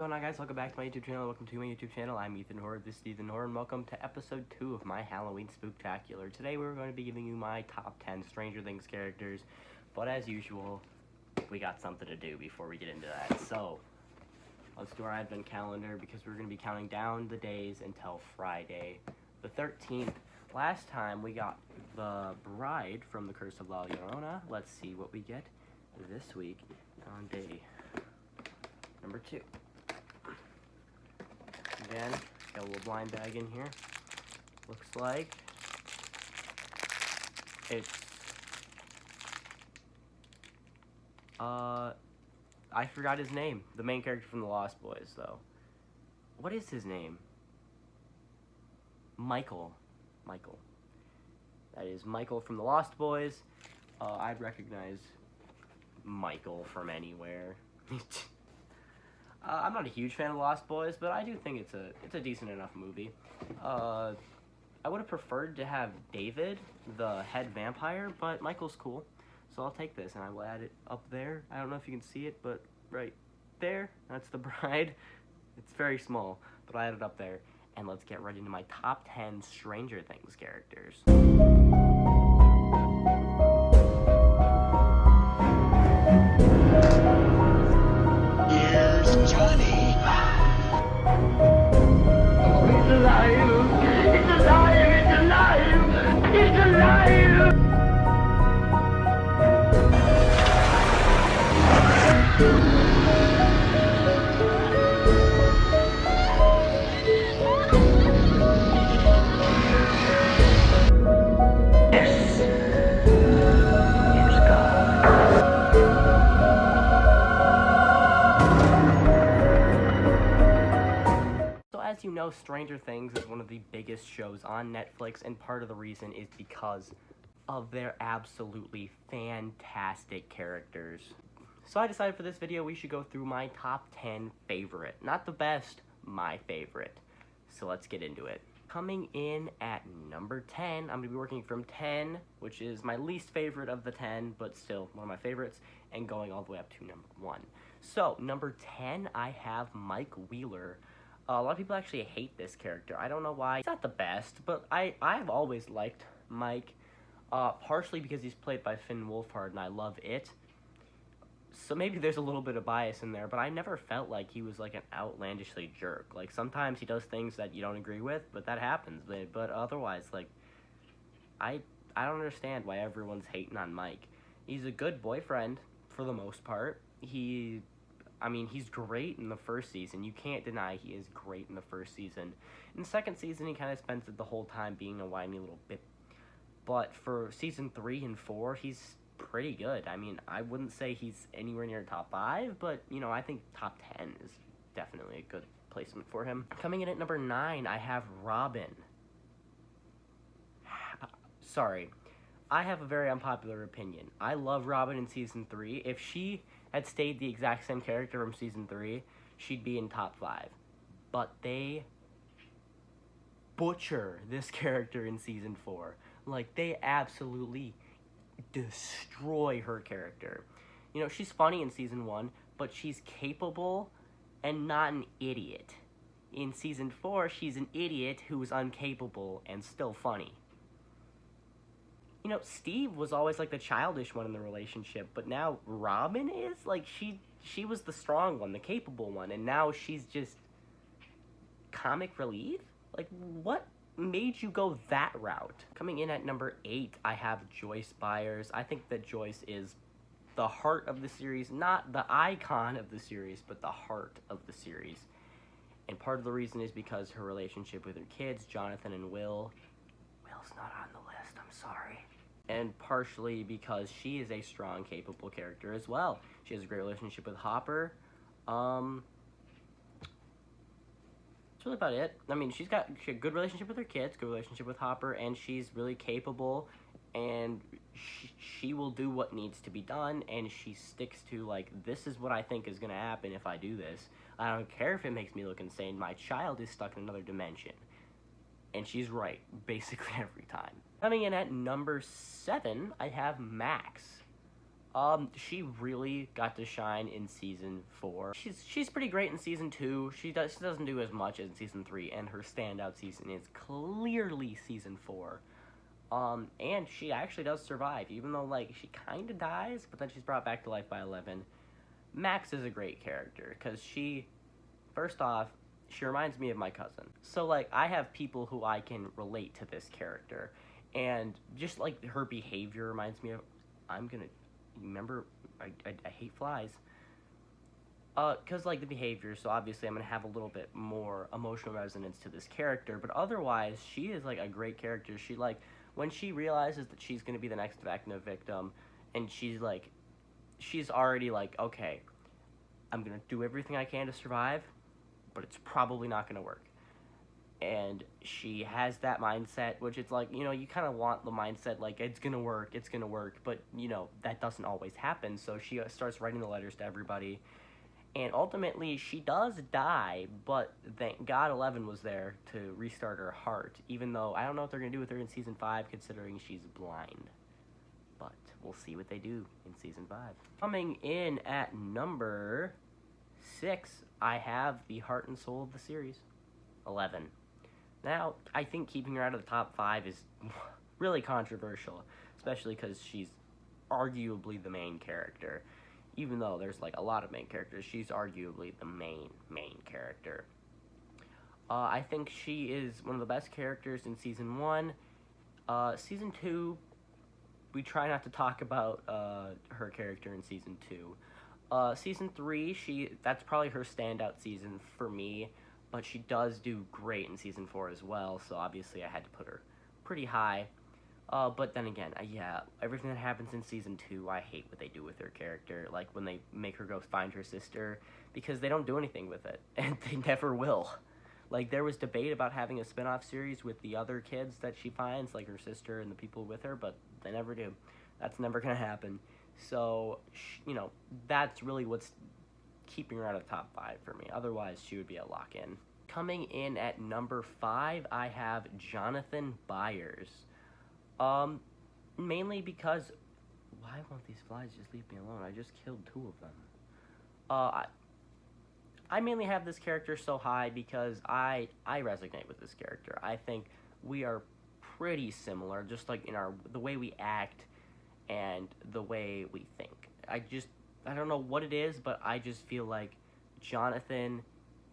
What's going on, guys? Welcome back to my YouTube channel. Welcome to my YouTube channel. I'm Ethan Horror. This is Ethan Horror, and welcome to episode 2 of my Halloween Spooktacular. Today we're going to be giving you my top 10 Stranger Things characters, but as usual, we got something to do before we get into that. So, let's do our advent calendar because we're going to be counting down the days until Friday the 13th. Last time we got the bride from The Curse of La Llorona. Let's see what we get this week on day number 2. Again, got a little blind bag in here. Looks like it's I forgot his name. The main character from The Lost Boys, though. What is his name? Michael. That is Michael from The Lost Boys. I'd recognize Michael from anywhere. I'm not a huge fan of Lost Boys, but I do think it's a decent enough movie. I would have preferred to have David, the head vampire, but Michael's cool, so I'll take this, and I will add it up there. I don't know if you can see it, but right there, that's the bride. It's very small, but I added it up there, and let's get right into my top 10 Stranger Things characters. Johnny! Oh, it's alive! It's alive! It's alive! It's alive! Yes. Yes, God. As you know, Stranger Things is one of the biggest shows on Netflix, and part of the reason is because of their absolutely fantastic characters. So I decided for this video we should go through my top 10 favorite. Not the best, my favorite. So let's get into it. Coming in at number 10, I'm going to be working from 10, which is my least favorite of the 10, but still one of my favorites, and going all the way up to number 1. So, number 10, I have Mike Wheeler. A lot of people actually hate this character. I don't know why. He's not the best, but I've always liked Mike, partially because he's played by Finn Wolfhard, and I love it. So maybe there's a little bit of bias in there, but I never felt like he was like an outlandishly jerk. Like, sometimes he does things that you don't agree with, but that happens. But otherwise, like, I don't understand why everyone's hating on Mike. He's a good boyfriend, for the most part. He's great in the first season. You can't deny he is great in the first season. In the second season, he kind of spends it the whole time being a whiny little bit. But for season 3 and 4, he's pretty good. I mean, I wouldn't say he's anywhere near top 5, but, you know, I think top 10 is definitely a good placement for him. Coming in at number 9, I have Robin. Sorry. I have a very unpopular opinion. I love Robin in season 3. If she had stayed the exact same character from season 3, she'd be in top 5. But they butcher this character in season 4. Like, they absolutely destroy her character. You know, she's funny in season 1, but she's capable and not an idiot. In season 4, she's an idiot who's incapable and still funny. You know, Steve was always, like, the childish one in the relationship, but now Robin is? Like, she was the strong one, the capable one, and now she's just comic relief? Like, what made you go that route? Coming in at number 8, I have Joyce Byers. I think that Joyce is the heart of the series, not the icon of the series, but the heart of the series. And part of the reason is because her relationship with her kids, Jonathan and Will. Will's not on the list, I'm sorry. And partially because she is a strong, capable character as well. She has a great relationship with Hopper. That's really about it. I mean, she had a good relationship with her kids, good relationship with Hopper, and she's really capable, and she will do what needs to be done, and she sticks to, like, this is what I think is going to happen if I do this. I don't care if it makes me look insane. My child is stuck in another dimension. And she's right, basically every time. Coming in at number 7, I have Max. She really got to shine in season 4. She's pretty great in season 2. She doesn't do as much as in season 3, and her standout season is clearly season 4. And she actually does survive, even though like she kind of dies, but then she's brought back to life by 11. Max is a great character because first off, she reminds me of my cousin. So like I have people who I can relate to this character, and just like her behavior reminds me of, remember, I hate flies. Because like the behavior, so obviously I'm gonna have a little bit more emotional resonance to this character, but otherwise she is like a great character. She like, when she realizes that she's gonna be the next Vecna victim, and she's already like, okay, I'm gonna do everything I can to survive, but it's probably not gonna work. And she has that mindset, which it's like, you kind of want the mindset like it's gonna work, but that doesn't always happen. So she starts writing the letters to everybody, and ultimately she does die, but thank God 11 was there to restart her heart, even though I don't know what they're gonna do with her in season 5 considering she's blind. But we'll see what they do in season 5. Coming in at number 6, I have the heart and soul of the series, 11. Now, I think keeping her out of the top 5 is really controversial, especially because she's arguably the main character. Even though there's like a lot of main characters, she's arguably the main character. I think she is one of the best characters in season 1. Season 2, we try not to talk about her character in season 2. Season 3, that's probably her standout season for me, but she does do great in season 4 as well, so obviously I had to put her pretty high. But then again, everything that happens in season 2, I hate what they do with her character, like when they make her go find her sister, because they don't do anything with it, and they never will. Like, there was debate about having a spin-off series with the other kids that she finds, like her sister and the people with her, but they never do. That's never gonna happen. So, that's really what's keeping her out of the top 5 for me. Otherwise, she would be a lock-in. Coming in at number 5, I have Jonathan Byers. Mainly because, why won't these flies just leave me alone? I just killed 2 of them. I mainly have this character so high because I resonate with this character. I think we are pretty similar, just like in the way we act and the way we think. I don't know what it is, but I just feel like Jonathan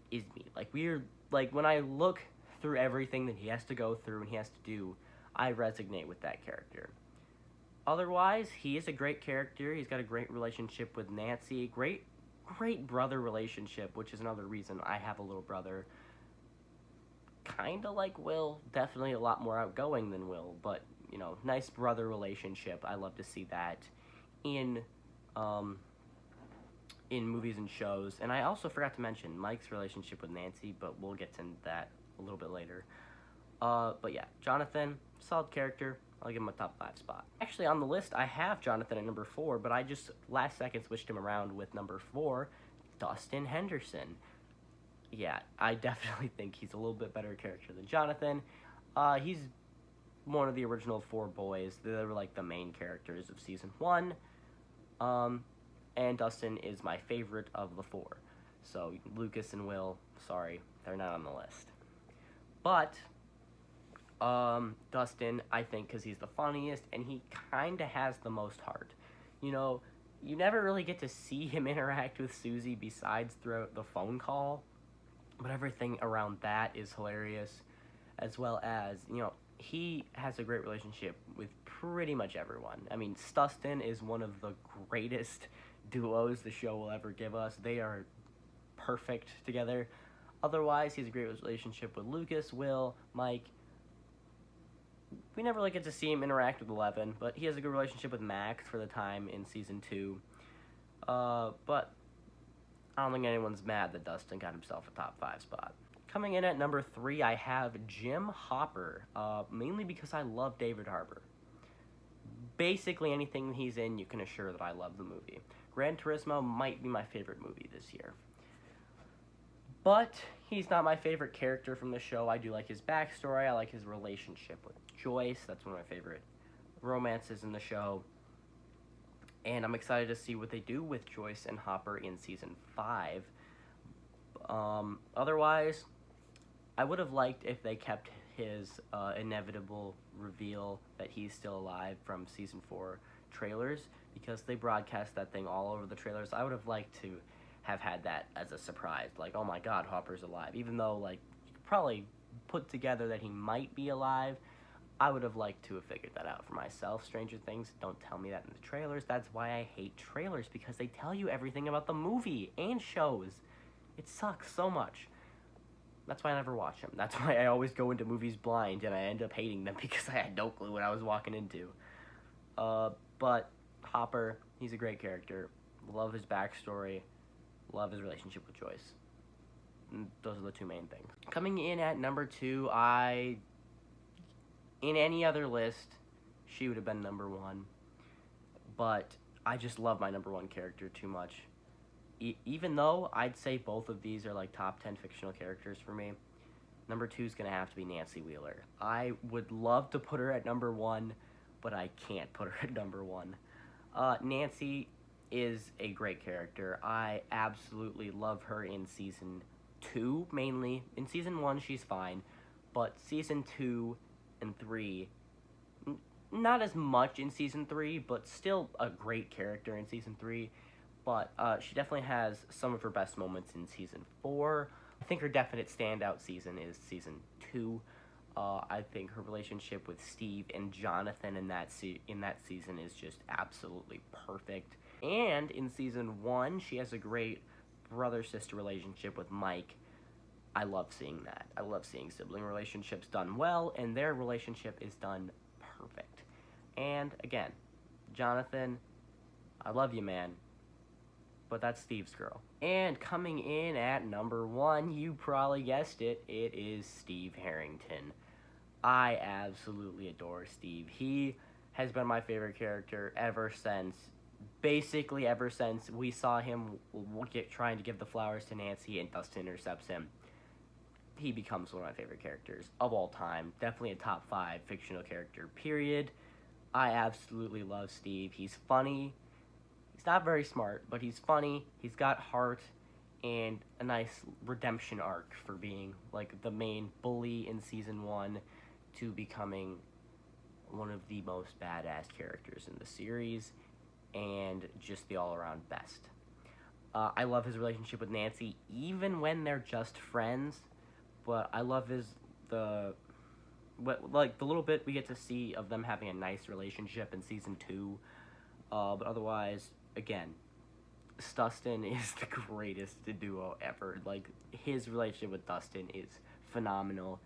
is me. Like when I look through everything that he has to go through and he has to do, I resonate with that character. Otherwise, he is a great character. He's got a great relationship with Nancy. Great brother relationship, which is another reason I have a little brother. Kinda like Will. Definitely a lot more outgoing than Will, but, nice brother relationship. I love to see that in movies and shows. And I also forgot to mention Mike's relationship with Nancy, but we'll get to that a little bit later. But yeah, Jonathan, solid character. I'll give him a top 5 spot. Actually, on the list, I have Jonathan at number 4, but I just last second switched him around with number 4, Dustin Henderson. Yeah, I definitely think he's a little bit better character than Jonathan. He's one of the original 4 boys. They were like the main characters of season 1. And Dustin is my favorite of the 4. So Lucas and Will, sorry, they're not on the list. But Dustin, I think, because he's the funniest, and he kind of has the most heart. You never really get to see him interact with Susie besides throughout the phone call, but everything around that is hilarious, as well as, he has a great relationship with pretty much everyone. I mean, Stustin is one of the greatest duos the show will ever give us. They are perfect together. Otherwise, he has a great relationship with Lucas, Will, Mike. We never really get to see him interact with 11, but he has a good relationship with Max for the time in season 2. But I don't think anyone's mad that Dustin got himself a top 5 spot. Coming in at number 3, I have Jim Hopper, mainly because I love David Harbour. Basically anything he's in, you can assure that I love the movie. Gran Turismo might be my favorite movie this year. But he's not my favorite character from the show. I do like his backstory. I like his relationship with Joyce. That's one of my favorite romances in the show. And I'm excited to see what they do with Joyce and Hopper in season 5. Otherwise, I would have liked if they kept his inevitable reveal that he's still alive from season 4 trailers, because they broadcast that thing all over the trailers. I would have liked to have had that as a surprise, like, oh my god, Hopper's alive. Even though, like, you could probably put together that he might be alive, I would have liked to have figured that out for myself. Stranger Things don't tell me that in the trailers. That's why I hate trailers, because they tell you everything about the movie and shows. It sucks so much. That's why I never watch them. That's why I always go into movies blind, and I end up hating them because I had no clue what I was walking into. But Hopper, he's a great character. Love his backstory. Love his relationship with Joyce. And those are the two main things. Coming in at number 2, in any other list, she would have been number 1. But I just love my number 1 character too much. Even though I'd say both of these are like top 10 fictional characters for me, number 2 is going to have to be Nancy Wheeler. I would love to put her at number 1, but I can't put her at number 1. Nancy is a great character. I absolutely love her in season 2, mainly. In season 1, she's fine, but season 2 and 3, not as much in season 3, but still a great character in season 3. But she definitely has some of her best moments in season 4. I think her definite standout season is season 2. I think her relationship with Steve and Jonathan in that season is just absolutely perfect. And in season 1, she has a great brother-sister relationship with Mike. I love seeing that. I love seeing sibling relationships done well, and their relationship is done perfect. And again, Jonathan, I love you, man. But that's Steve's girl. And coming in at number 1, you probably guessed it, it is Steve Harrington. I absolutely adore Steve. He has been my favorite character ever since we saw him trying to give the flowers to Nancy and Dustin intercepts him. He becomes one of my favorite characters of all time. Definitely a top 5 fictional character, period. I absolutely love Steve. He's funny. He's not very smart, but he's funny, he's got heart, and a nice redemption arc for being, like, the main bully in season 1 to becoming one of the most badass characters in the series, and just the all-around best. I love his relationship with Nancy, even when they're just friends, but I love the little bit we get to see of them having a nice relationship in season 2, but otherwise, again, Dustin is the greatest duo ever. Like, his relationship with Dustin is phenomenal,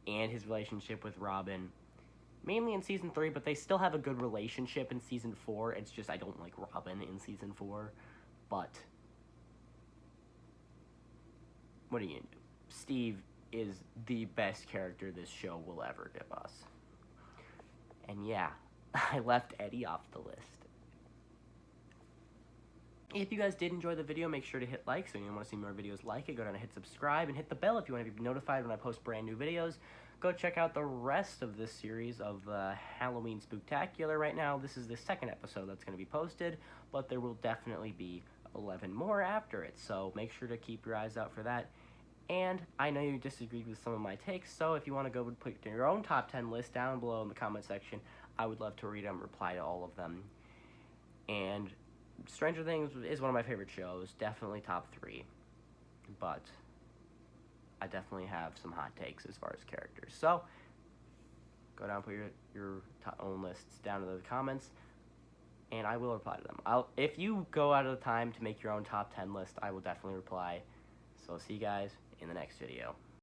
and his relationship with Robin, mainly in season 3, but they still have a good relationship in season 4. It's just I don't like Robin in season 4, but what are you gonna do? Steve is the best character this show will ever give us. And yeah, I left Eddie off the list. If you guys did enjoy the video, make sure to hit like, so if you want to see more videos like it, go down and hit subscribe, and hit the bell if you want to be notified when I post brand new videos. Go check out the rest of this series of the Halloween Spooktacular. Right now, this is the second episode that's going to be posted, but there will definitely be 11 more after it, so make sure to keep your eyes out for that. And I know you disagreed with some of my takes, so if you want to go and put your own top 10 list down below in the comment section, I would love to read them and reply to all of them. And Stranger Things is one of my favorite shows, definitely top 3, but I definitely have some hot takes as far as characters. So, go down and put your own lists down in the comments, and I will reply to them. If you go out of the time to make your own top 10 list, I will definitely reply. So, see you guys in the next video.